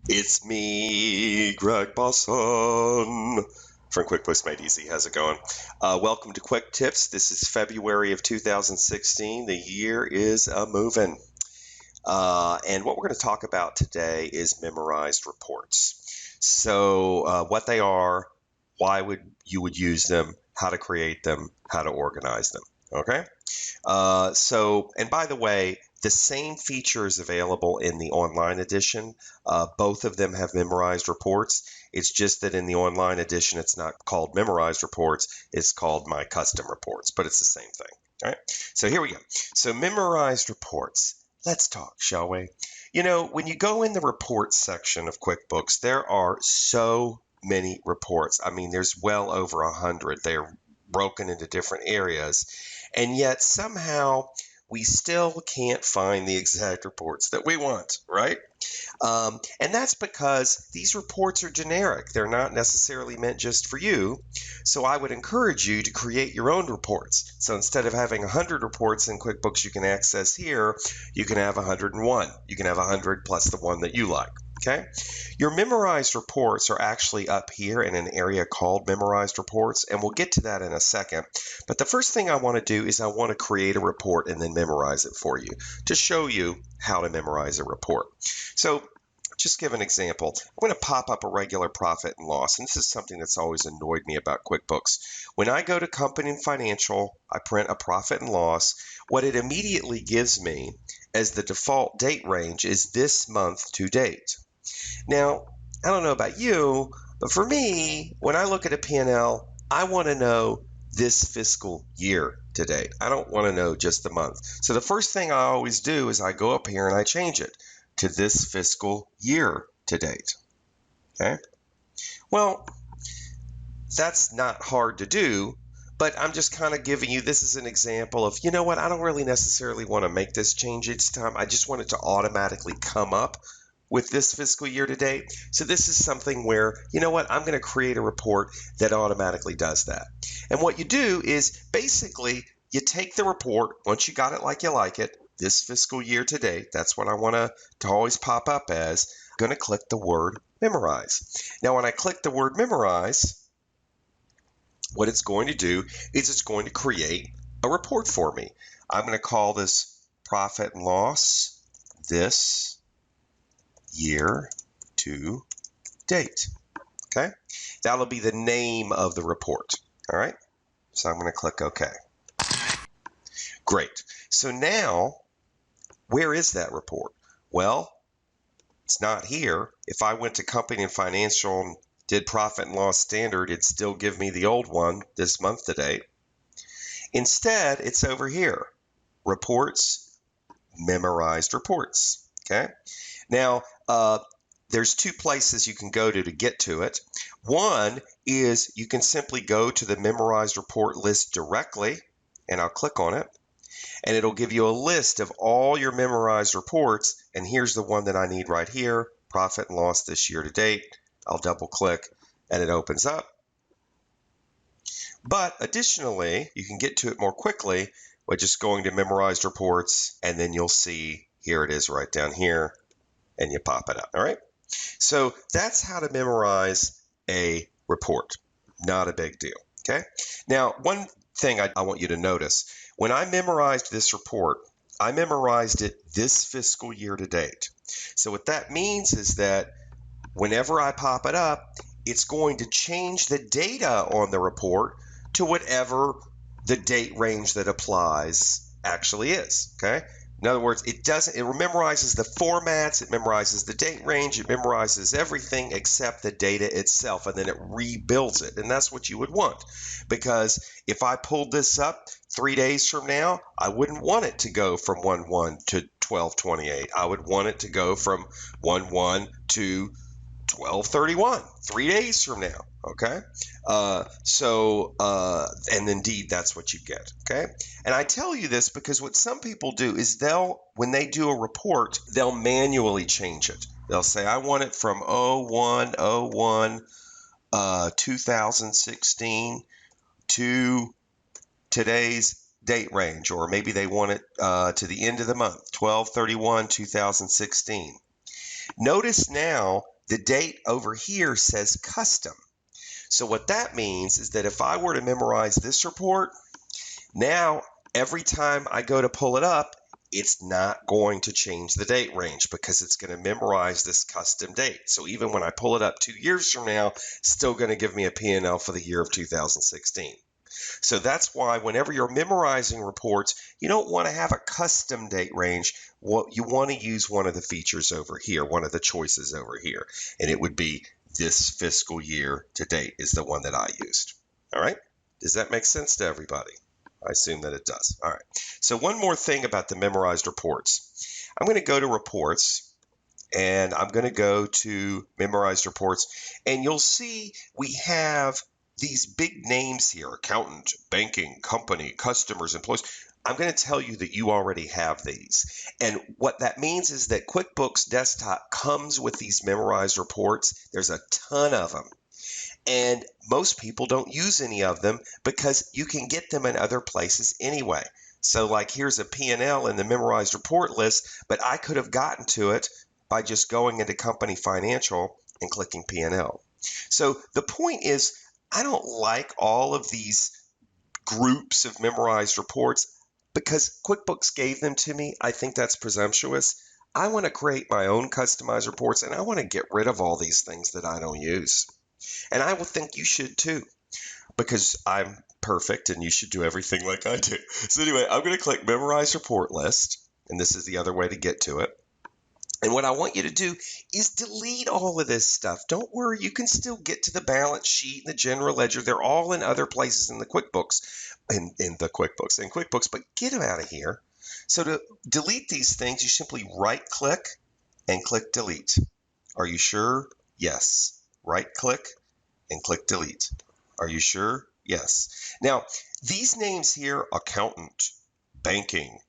It's me, Greg Bosson from QuickBooks Made Easy. How's it going? Welcome to QuickTips. This is February of 2016. The year is a-moving. And what we're going to talk about today is memorized reports. So what they are, why you would use them, how to create them, how to organize them. Okay? And by the way, the same feature is available in the online edition. Both of them have memorized reports. It's just that in the online edition, it's not called memorized reports. It's called my custom reports, but it's the same thing. All right. So here we go. So memorized reports. Let's talk, shall we? You know, when you go in the reports section of QuickBooks, there are so many reports. I mean, there's well over 100. They're broken into different areas. And yet somehow we still can't find the exact reports that we want, right? And that's because these reports are generic. They're not necessarily meant just for you. So I would encourage you to create your own reports. So instead of having 100 reports in QuickBooks you can access here, you can have 101. You can have 100 plus the one that you like. Okay? Your memorized reports are actually up here in an area called memorized reports, and we'll get to that in a second. But the first thing I want to do is I want to create a report and then memorize it for you to show you how to memorize a report. So just give an example. I'm going to pop up a regular profit and loss, and this is something that's always annoyed me about QuickBooks. When I go to Company and Financial, I print a profit and loss. What it immediately gives me as the default date range is this month to date. Now, I don't know about you, but for me, when I look at a P&L, I want to know this fiscal year to date. I don't want to know just the month. So the first thing I always do is I go up here and I change it to this fiscal year to date. Okay? Well, that's not hard to do, but I'm just kind of giving you this as an example of, you know what, I don't really necessarily want to make this change each time. I just want it to automatically come up with this fiscal year to date. So this is something where, you know what, I'm going to create a report that automatically does that. And what you do is basically you take the report, once you got it like you like it, this fiscal year to date, that's what I want to always pop up as, I'm going to click the word memorize. Now when I click the word memorize, what it's going to do is it's going to create a report for me. I'm going to call this profit and loss this year to date. Okay, that'll be the name of the report. All right, so I'm going to click OK. Great. So now, where is that report? Well, it's not here. If I went to Company and Financial and did profit and loss standard, it'd still give me the old one this month to date. Instead, it's over here. Reports, memorized reports. Okay. Now, there's two places you can go to get to it. One is you can simply go to the memorized report list directly, and I'll click on it, and it'll give you a list of all your memorized reports, and here's the one that I need right here, profit and loss this year to date. I'll double click, and it opens up. But additionally, you can get to it more quickly by just going to memorized reports, and then you'll see here it is right down here, and you pop it up. All right. So that's how to memorize a report. Not a big deal. Okay. Now, one thing I want you to notice, when I memorized this report, I memorized it this fiscal year to date. So what that means is that whenever I pop it up, it's going to change the data on the report to whatever the date range that applies actually is. Okay. In other words, it memorizes the formats, it memorizes the date range, it memorizes everything except the data itself, and then it rebuilds it. And that's what you would want. Because if I pulled this up 3 days from now, I wouldn't want it to go from 1/1 to 12/28. I would want it to go from 1/1 to 12/31, 3 days from now. Okay. And indeed, that's what you get. Okay. And I tell you this because what some people do is when they do a report, they'll manually change it. They'll say, I want it from 01/01, 2016 to today's date range, or maybe they want it to the end of the month, 12/31, 2016. Notice now the date over here says custom. So what that means is that if I were to memorize this report, now every time I go to pull it up, it's not going to change the date range because it's going to memorize this custom date. So even when I pull it up 2 years from now, it's still going to give me a P&L for the year of 2016. So that's why whenever you're memorizing reports, you don't want to have a custom date range. What you want to use one of the features over here, one of the choices over here, and it would be this fiscal year to date is the one that I used. All right. Does that make sense to everybody? I assume that it does. All right. So one more thing about the memorized reports. I'm going to go to reports and I'm going to go to memorized reports, and you'll see we have these big names here: accountant, banking, company, customers, employees. I'm going to tell you that you already have these. And what that means is that QuickBooks Desktop comes with these memorized reports. There's a ton of them. And most people don't use any of them because you can get them in other places anyway. So like here's a P&L in the memorized report list, but I could have gotten to it by just going into company financial and clicking P&L. So the point is, I don't like all of these groups of memorized reports because QuickBooks gave them to me. I think that's presumptuous. I want to create my own customized reports, and I want to get rid of all these things that I don't use. And I will think you should too, because I'm perfect and you should do everything like I do. So anyway, I'm going to click Memorize Report List, and this is the other way to get to it. And what I want you to do is delete all of this stuff. Don't worry, you can still get to the balance sheet and the general ledger. They're all in other places in the QuickBooks, in QuickBooks, but get them out of here. So to delete these things, you simply right-click and click Delete. Are you sure? Yes. Right-click and click Delete. Are you sure? Yes. Now, these names here, accountant, banking,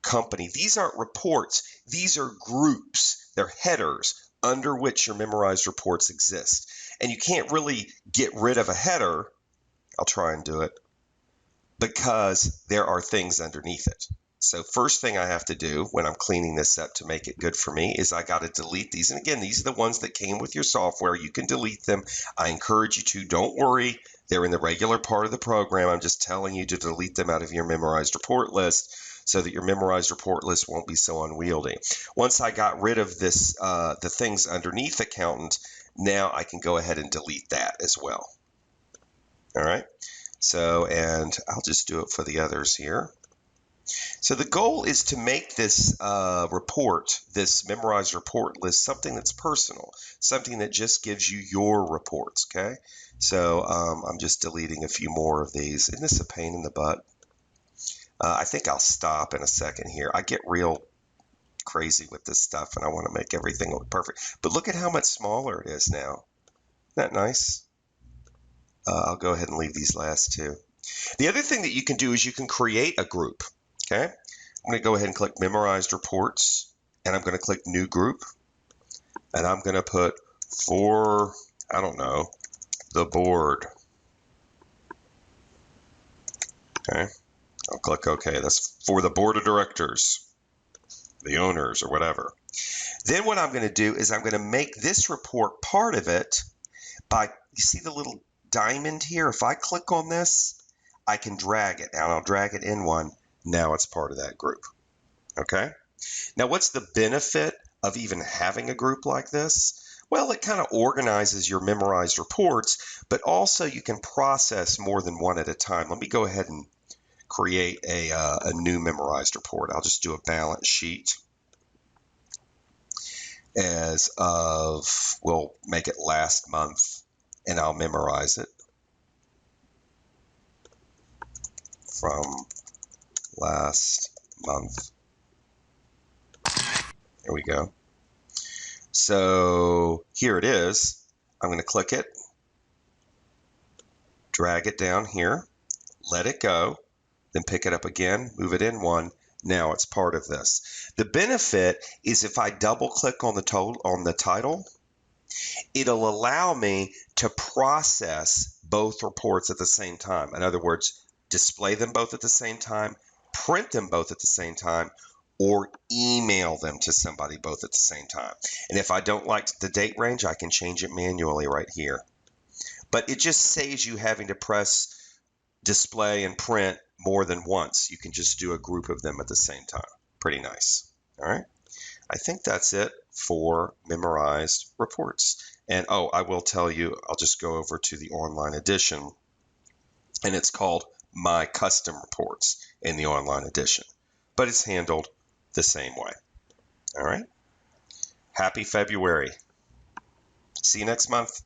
company, these aren't reports. These are groups. They're headers under which your memorized reports exist. And you can't really get rid of a header. I'll try and do it because there are things underneath it. So first thing I have to do when I'm cleaning this up to make it good for me is I got to delete these. And again, these are the ones that came with your software. You can delete them. I encourage you to. Don't worry. They're in the regular part of the program. I'm just telling you to delete them out of your memorized report list so that your memorized report list won't be so unwieldy. Once I got rid of this, the things underneath accountant, now I can go ahead and delete that as well. All right. So, and I'll just do it for the others here. So the goal is to make this report, this memorized report list, something that's personal, something that just gives you your reports, okay? So I'm just deleting a few more of these. Isn't this a pain in the butt? I think I'll stop in a second here. I get real crazy with this stuff, and I want to make everything look perfect. But look at how much smaller it is now. Isn't that nice? I'll go ahead and leave these last two. The other thing that you can do is you can create a group. Okay, I'm going to go ahead and click Memorized Reports, and I'm going to click New Group, and I'm going to put for, I don't know, the board. Okay, I'll click OK. That's for the board of directors, the owners, or whatever. Then what I'm going to do is I'm going to make this report part of it by, you see the little diamond here? If I click on this, I can drag it, and I'll drag it in one. Now it's part of that group, okay? Now, what's the benefit of even having a group like this? Well, it kind of organizes your memorized reports, but also you can process more than one at a time. Let me go ahead and create a new memorized report. I'll just do a balance sheet as of, we'll make it last month, and I'll memorize it from last month. There we go. So here it is. I'm going to click it, drag it down here, let it go, then pick it up again, move it in one. Now it's part of this. The benefit is if I double click on the title, it'll allow me to process both reports at the same time. In other words, display them both at the same time, print them both at the same time, or email them to somebody both at the same time. And if I don't like the date range, I can change it manually right here. But it just saves you having to press display and print more than once. You can just do a group of them at the same time. Pretty nice. All right. I think that's it for memorized reports. And oh, I will tell you, I'll just go over to the online edition, and it's called My Custom Reports in the online edition, but it's handled the same way. All right. Happy February. See you next month.